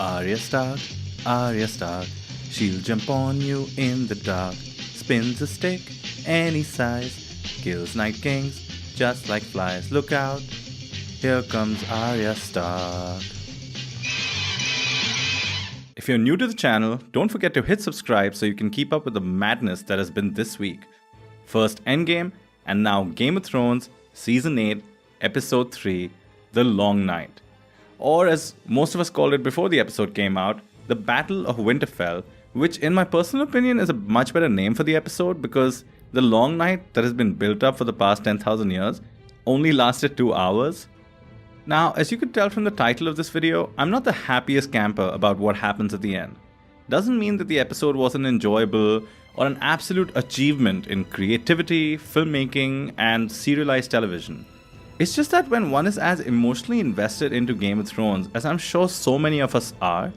Arya Stark, Arya Stark, she'll jump on you in the dark, spins a stick any size, kills Night Kings just like flies. Look out, here comes Arya Stark. If you're new to the channel, don't forget to hit subscribe so you can keep up with the madness that has been this week. First Endgame, and now Game of Thrones, Season 8, Episode 3, The Long Night. Or as most of us called it before the episode came out, the Battle of Winterfell, which in my personal opinion is a much better name for the episode because the long night that has been built up for the past 10,000 years only lasted 2 hours. Now, as you could tell from the title of this video, I'm not the happiest camper about what happens at the end. Doesn't mean that the episode wasn't enjoyable or an absolute achievement in creativity, filmmaking, and serialized television. It's just that when one is as emotionally invested into Game of Thrones, as I'm sure so many of us are,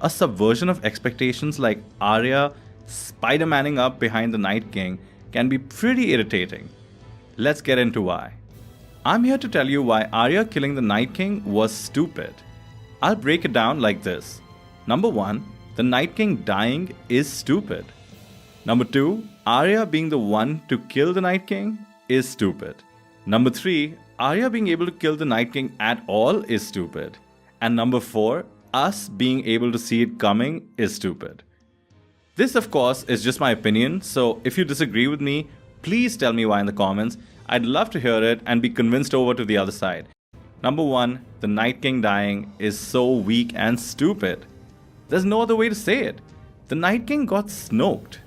a subversion of expectations like Arya Spider-Manning up behind the Night King can be pretty irritating. Let's get into why. I'm here to tell you why Arya killing the Night King was stupid. I'll break it down like this. Number 1, the Night King dying is stupid. Number 2, Arya being the one to kill the Night King is stupid. Number 3, Arya being able to kill the Night King at all is stupid. And number 4, us being able to see it coming is stupid. This, of course, is just my opinion, so if you disagree with me, please tell me why in the comments. I'd love to hear it and be convinced over to the other side. Number 1, the Night King dying is so weak and stupid. There's no other way to say it. The Night King got snoked.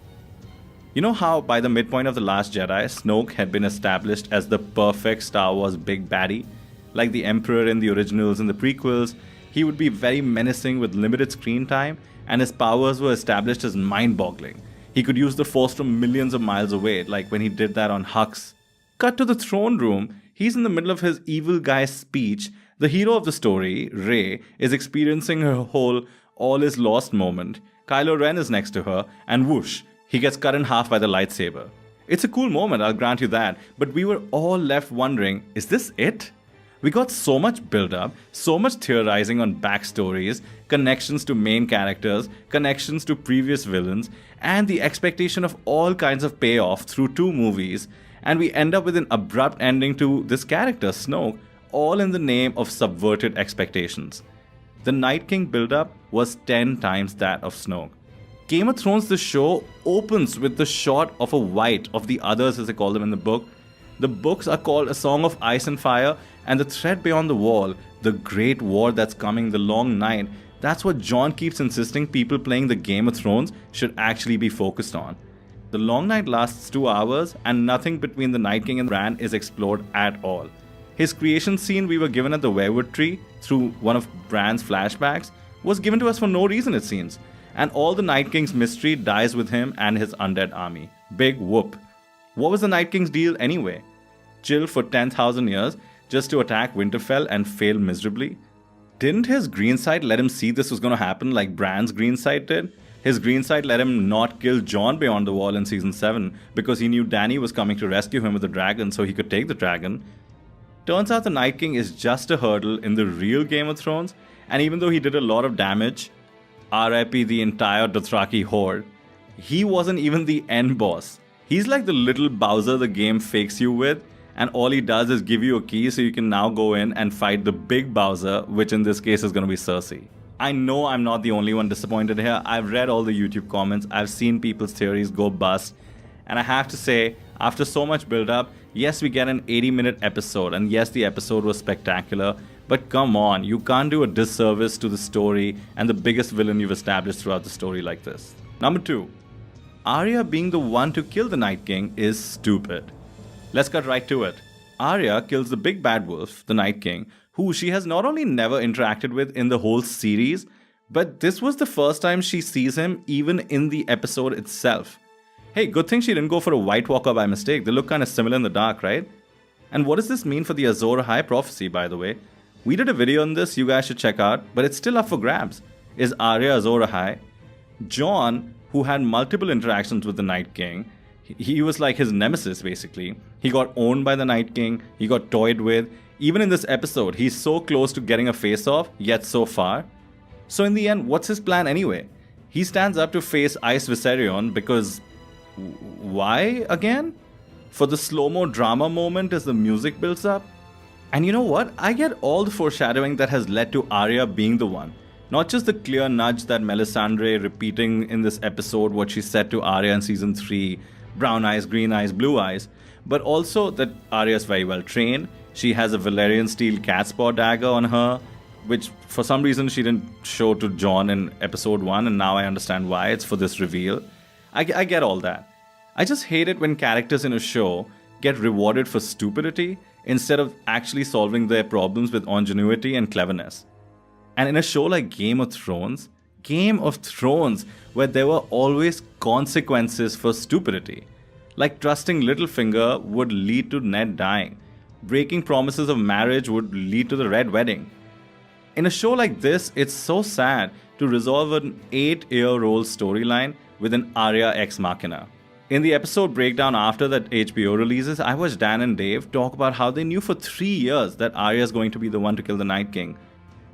You know how by the midpoint of The Last Jedi, Snoke had been established as the perfect Star Wars big baddie? Like the Emperor in the originals and the prequels, he would be very menacing with limited screen time, and his powers were established as mind-boggling. He could use the Force from millions of miles away, like when he did that on Hux. Cut to the throne room, he's in the middle of his evil guy speech. The hero of the story, Rey, is experiencing her whole all is lost moment. Kylo Ren is next to her, and whoosh, he gets cut in half by the lightsaber. It's a cool moment, I'll grant you that, but we were all left wondering, is this it? We got so much build-up, so much theorizing on backstories, connections to main characters, connections to previous villains, and the expectation of all kinds of payoff through 2 movies, and we end up with an abrupt ending to this character, Snoke, all in the name of subverted expectations. The Night King build-up was 10 times that of Snoke. Game of Thrones, the show, opens with the shot of a white of the others as they call them in the book. The books are called A Song of Ice and Fire, and the threat beyond the wall, the great war that's coming, the long night, that's what Jon keeps insisting people playing the Game of Thrones should actually be focused on. The long night lasts 2 hours, and nothing between the Night King and Bran is explored at all. His creation scene we were given at the Weirwood Tree through one of Bran's flashbacks was given to us for no reason, it seems. And all the Night King's mystery dies with him and his undead army. Big whoop. What was the Night King's deal anyway? Chill for 10,000 years just to attack Winterfell and fail miserably? Didn't his green side let him see this was going to happen like Bran's green side did? His green side let him not kill Jon beyond the wall in Season 7 because he knew Dany was coming to rescue him with the dragon so he could take the dragon. Turns out the Night King is just a hurdle in the real Game of Thrones, and even though he did a lot of damage, RIP the entire Dothraki horde, he wasn't even the end boss. He's like the little Bowser the game fakes you with, and all he does is give you a key so you can now go in and fight the big Bowser, which in this case is going to be Cersei. I know I'm not the only one disappointed here. I've read all the YouTube comments, I've seen people's theories go bust, and I have to say, after so much build up, yes, we get an 80-minute episode, and yes, the episode was spectacular, but come on, you can't do a disservice to the story and the biggest villain you've established throughout the story like this. Number 2, Arya being the one to kill the Night King is stupid. Let's get right to it. Arya kills the big bad wolf, the Night King, who she has not only never interacted with in the whole series, but this was the first time she sees him even in the episode itself. Hey, good thing she didn't go for a White Walker by mistake. They look kind of similar in the dark, right? And what does this mean for the Azor Ahai prophecy, by the way? We did a video on this you guys should check out, but it's still up for grabs. Is Arya Azor Ahai? Jon, who had multiple interactions with the Night King, he was like his nemesis basically. He got owned by the Night King, he got toyed with. Even in this episode, he's so close to getting a face-off, yet so far. So in the end, what's his plan anyway? He stands up to face Ice Viserion because... why again? For the slow-mo drama moment as the music builds up? And you know what? I get all the foreshadowing that has led to Arya being the one. Not just the clear nudge that Melisandre repeating in this episode what she said to Arya in season 3, brown eyes, green eyes, blue eyes, but also that Arya is very well trained. She has a Valyrian steel cat's paw dagger on her, which for some reason she didn't show to Jon in episode 1, and now I understand why. It's for this reveal. I get all that. I just hate it when characters in a show get rewarded for stupidity instead of actually solving their problems with ingenuity and cleverness. And in a show like Game of Thrones, where there were always consequences for stupidity, like trusting Littlefinger would lead to Ned dying, breaking promises of marriage would lead to the Red Wedding. In a show like this, it's so sad to resolve an 8-year-old storyline with an Arya ex machina. In the episode breakdown after that HBO releases, I watched Dan and Dave talk about how they knew for 3 years that Arya is going to be the one to kill the Night King.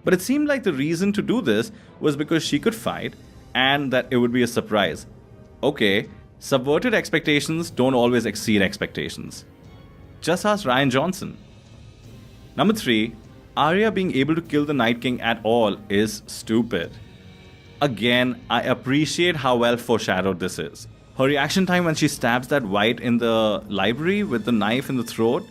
But it seemed like the reason to do this was because she could fight and that it would be a surprise. Okay, subverted expectations don't always exceed expectations. Just ask Rian Johnson. Number 3, Arya being able to kill the Night King at all is stupid. Again, I appreciate how well foreshadowed this is. Her reaction time when she stabs that white in the library with the knife in the throat,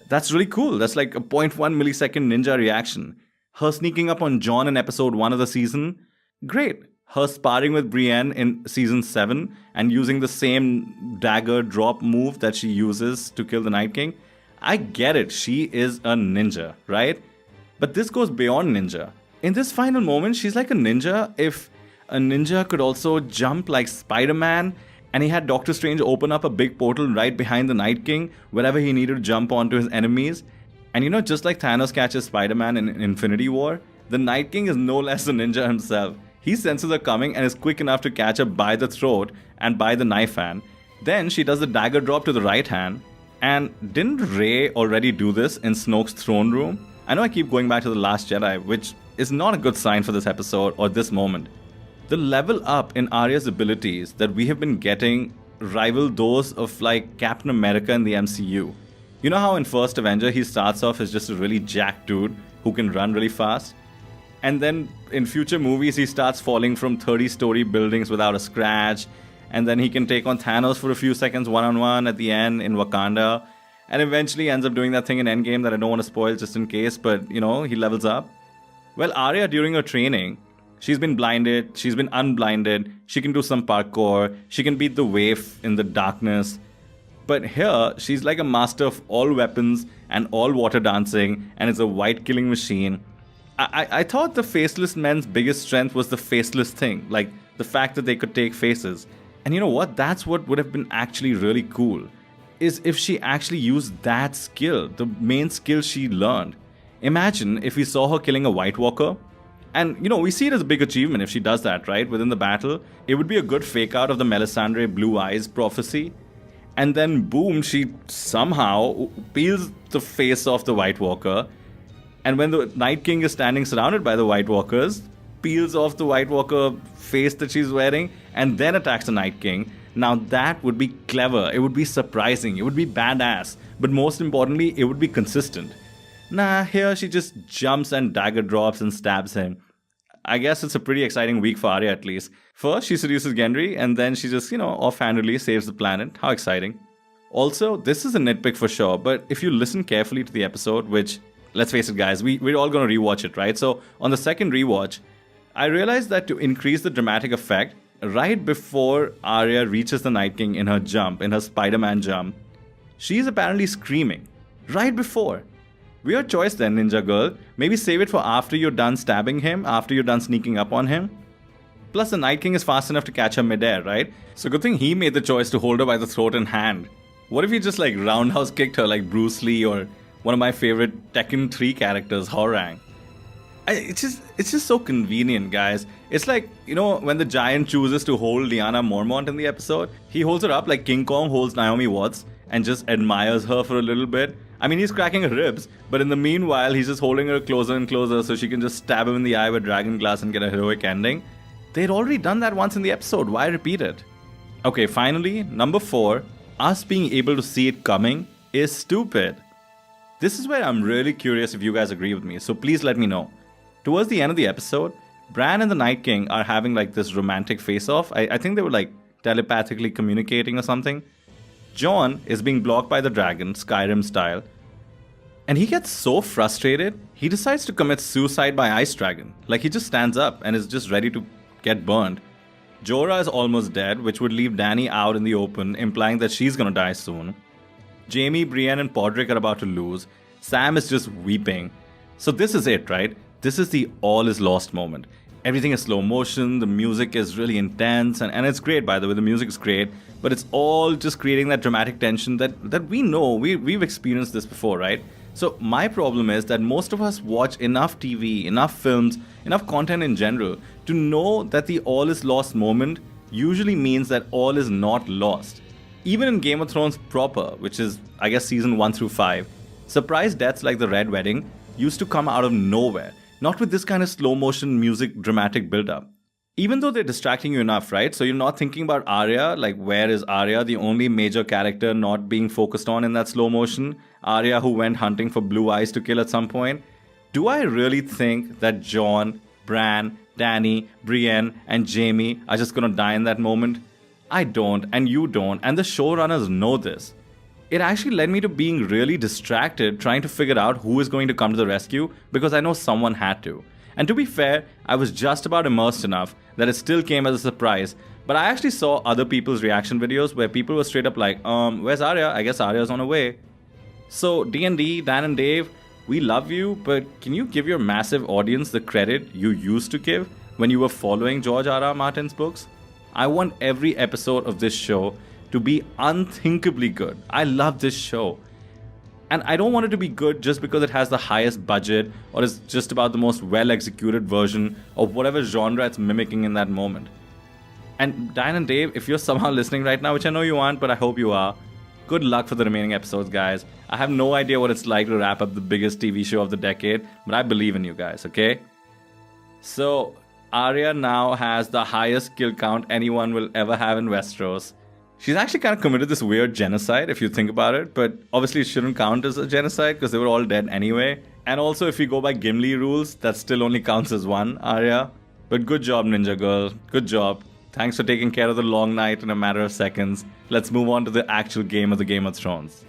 that's really cool. That's like a 0.1 millisecond ninja reaction. Her sneaking up on Jon in episode 1 of the season, great. Her sparring with Brienne in season 7 and using the same dagger drop move that she uses to kill the Night King, I get it. She is a ninja, right? But this goes beyond ninja. In this final moment, she's like a ninja if a ninja could also jump like Spider-Man, and he had Doctor Strange open up a big portal right behind the Night King wherever he needed to jump onto his enemies. And just like Thanos catches Spider-Man in Infinity War, the Night King is no less a ninja himself. He senses her coming and is quick enough to catch her by the throat and by the knife hand. Then she does the dagger drop to the right hand. And didn't Rey already do this in Snoke's throne room? I know I keep going back to The Last Jedi, which is not a good sign for this episode or this moment. The level up in Arya's abilities that we have been getting rival those of like Captain America in the MCU. You know how in First Avenger he starts off as just a really jacked dude who can run really fast? And then in future movies he starts falling from 30-story buildings without a scratch, and then he can take on Thanos for a few seconds one-on-one at the end in Wakanda, and eventually ends up doing that thing in Endgame that I don't want to spoil just in case, but he levels up. Well, Arya during her training, she's been blinded, she's been unblinded, she can do some parkour, she can beat the wave in the darkness. But here, she's like a master of all weapons and all water dancing, and is a white killing machine. I thought the faceless men's biggest strength was the faceless thing, like the fact that they could take faces. And you know what? That's what would have been actually really cool, is if she actually used that skill, the main skill she learned. Imagine if we saw her killing a White Walker. And, we see it as a big achievement if she does that, right? Within the battle. It would be a good fake out of the Melisandre Blue Eyes prophecy. And then, boom, she somehow peels the face off the White Walker. And when the Night King is standing surrounded by the White Walkers, peels off the White Walker face that she's wearing and then attacks the Night King. Now that would be clever. It would be surprising. It would be badass. But most importantly, it would be consistent. Nah, here she just jumps and dagger drops and stabs him. I guess it's a pretty exciting week for Arya at least. First, she seduces Gendry, and then she just, offhandedly saves the planet. How exciting. Also, this is a nitpick for sure, but if you listen carefully to the episode, which, let's face it guys, we're all going to rewatch it, right? So, on the second rewatch, I realized that to increase the dramatic effect, right before Arya reaches the Night King in her jump, in her Spider-Man jump, she's apparently screaming. Right before. Weird choice then, Ninja Girl. Maybe save it for after you're done stabbing him, after you're done sneaking up on him. Plus, the Night King is fast enough to catch her midair, right? So good thing he made the choice to hold her by the throat and hand. What if he just roundhouse kicked her like Bruce Lee or one of my favorite Tekken 3 characters, Horang? It's just so convenient, guys. It's like, when the Giant chooses to hold Lyanna Mormont in the episode, he holds her up like King Kong holds Naomi Watts and just admires her for a little bit. I mean, he's cracking her ribs, but in the meanwhile, he's just holding her closer and closer so she can just stab him in the eye with dragon glass and get a heroic ending. They'd already done that once in the episode, why repeat it? Okay, finally, number 4, us being able to see it coming is stupid. This is where I'm really curious if you guys agree with me, so please let me know. Towards the end of the episode, Bran and the Night King are having like this romantic face-off. I think they were like telepathically communicating or something. Jon is being blocked by the dragon, Skyrim style. And he gets so frustrated, he decides to commit suicide by Ice Dragon. Like he just stands up and is just ready to get burned. Jorah is almost dead, which would leave Dany out in the open, implying that she's gonna die soon. Jaime, Brienne and Podrick are about to lose. Sam is just weeping. So this is it, right? This is the all is lost moment. Everything is slow motion, the music is really intense, and it's great, by the way, the music is great, but it's all just creating that dramatic tension that we know, we've experienced this before, right? So my problem is that most of us watch enough TV, enough films, enough content in general to know that the all is lost moment usually means that all is not lost. Even in Game of Thrones proper, which is, I guess, season 1 through 5, surprise deaths like the Red Wedding used to come out of nowhere. Not with this kind of slow motion music dramatic build up. Even though they're distracting you enough, right? So you're not thinking about Arya, like where is Arya, the only major character not being focused on in that slow motion? Arya who went hunting for blue eyes to kill at some point. Do I really think that Jon, Bran, Dany, Brienne and Jaime are just gonna die in that moment? I don't, and you don't, and the showrunners know this. It actually led me to being really distracted trying to figure out who is going to come to the rescue because I know someone had to. And to be fair, I was just about immersed enough that it still came as a surprise, but I actually saw other people's reaction videos where people were straight up like, where's Arya? I guess Arya's on her way. So D&D, Dan and Dave, we love you, but can you give your massive audience the credit you used to give when you were following George R.R. Martin's books? I want every episode of this show to be unthinkably good. I love this show. And I don't want it to be good just because it has the highest budget or is just about the most well-executed version of whatever genre it's mimicking in that moment. And Dan and Dave, if you're somehow listening right now, which I know you aren't, but I hope you are, good luck for the remaining episodes, guys. I have no idea what it's like to wrap up the biggest TV show of the decade, but I believe in you guys, okay? So, Arya now has the highest kill count anyone will ever have in Westeros. She's actually kind of committed this weird genocide if you think about it, but obviously it shouldn't count as a genocide because they were all dead anyway. And also if you go by Gimli rules, that still only counts as one, Arya. But good job, Ninja Girl. Good job. Thanks for taking care of the long night in a matter of seconds. Let's move on to the actual game of the Game of Thrones.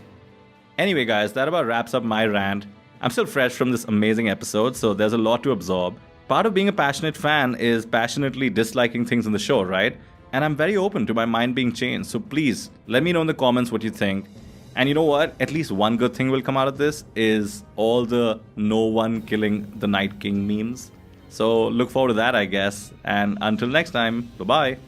Anyway guys, that about wraps up my rant. I'm still fresh from this amazing episode, so there's a lot to absorb. Part of being a passionate fan is passionately disliking things in the show, right? And I'm very open to my mind being changed, so please let me know in the comments what you think. And you know what? At least one good thing will come out of this is all the no one killing the Night King memes. So look forward to that, I guess. And until next time, bye-bye.